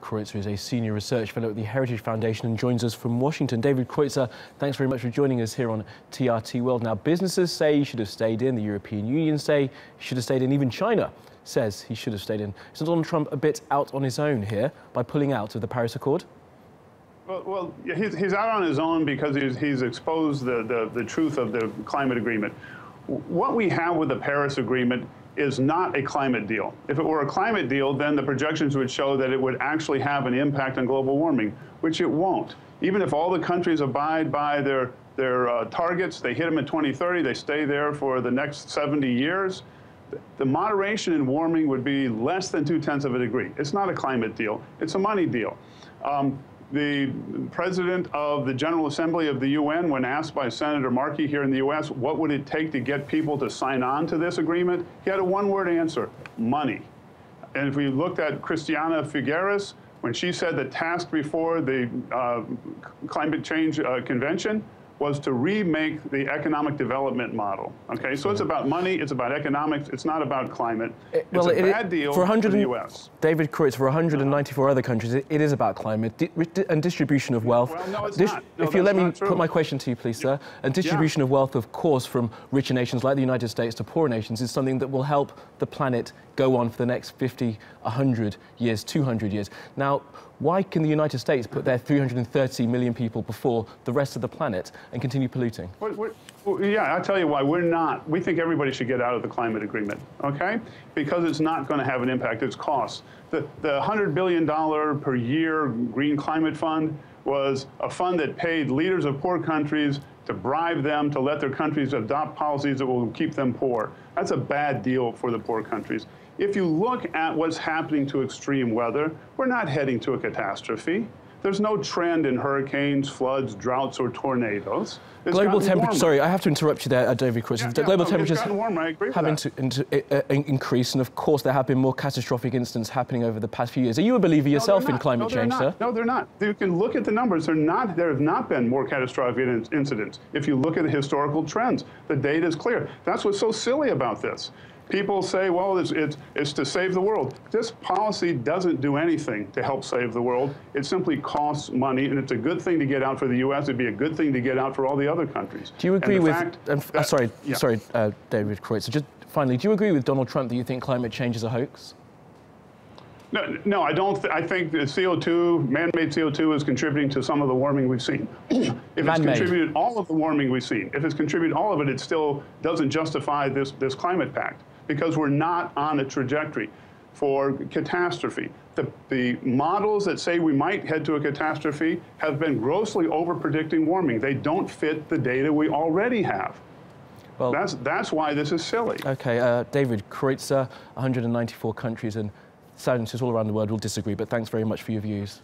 Kreutzer is a senior research fellow at the Heritage Foundation and joins us from Washington. David Kreutzer, thanks very much for joining us here on TRT World. Now, businesses say he should have stayed in, the European Union say he should have stayed in, even China says he should have stayed in. Isn't Donald Trump a bit out on his own here by pulling out of the Paris Accord? Well, he's out on his own because he's exposed the truth of the climate agreement. What we have with the Paris Agreement is not a climate deal. If it were a climate deal, then the projections would show that it would actually have an impact on global warming, which it won't. Even if all the countries abide by their targets, they hit them in 2030, they stay there for the next 70 years, the moderation in warming would be less than 0.2 of a degree. It's not a climate deal, it's a money deal. The president of the General Assembly of the UN, when asked by Senator Markey here in the US, what would it take to get people to sign on to this agreement? He had a one-word answer: money. And if we looked at Christiana Figueres, when she said the task before the Climate Change Convention was to remake the economic develevent model. Okay, so it's about money, it's about economics, it's not about climate. It's a bad deal for the US. David Kreutzer, for 194 other countries, it is about climate and distribution of wealth. Well, no, it's not. No, if you let me put my question to you, please, sir. And distribution of wealth, of course, from richer nations like the United States to poorer nations is something that will help the planet go on for the next 50, 100 years, 200 years. Now, why can the United States put their 330 million people before the rest of the planet and continue polluting? Yeah, I'll tell you why. We think everybody should get out of the climate agreement, okay? Because it's not going to have an impact, it's costs. The $100 billion per year Green Climate Fund was a fund that paid leaders of poor countries to bribe them to let their countries adopt policies that will keep them poor. That's a bad deal for the poor countries. If you look at what's happening to extreme weather, we're not heading to a catastrophe. There's no trend in hurricanes, floods, droughts, or tornadoes. Global temperature. Sorry, I have to interrupt you there, David Kreutzer. Global temperatures having to increase, and of course there have been more catastrophic incidents happening over the past few years. Are you a believer yourself in climate change, sir? No, they're not. You can look at the numbers. There have not been more catastrophic incidents. If you look at the historical trends, the data is clear. That's what's so silly about this. People say, well, it's to save the world. This policy doesn't do anything to help save the world. It simply costs money, and it's a good thing to get out for the U.S. It'd be a good thing to get out for all the other countries. Do you agree with... sorry, David Kreutzer. Just finally, do you agree with Donald Trump that you think climate change is a hoax? No, I don't. I think the CO2, man-made CO2, is contributing to some of the warming we've seen. If it's contributed all of the warming we've seen, if it's contributed all of it, it still doesn't justify this climate pact, because we're not on a trajectory for catastrophe. The models that say we might head to a catastrophe have been grossly over-predicting warming. They don't fit the data we already have. Well, that's why this is silly. Okay, David Kreutzer, 194 countries and scientists all around the world will disagree, but thanks very much for your views.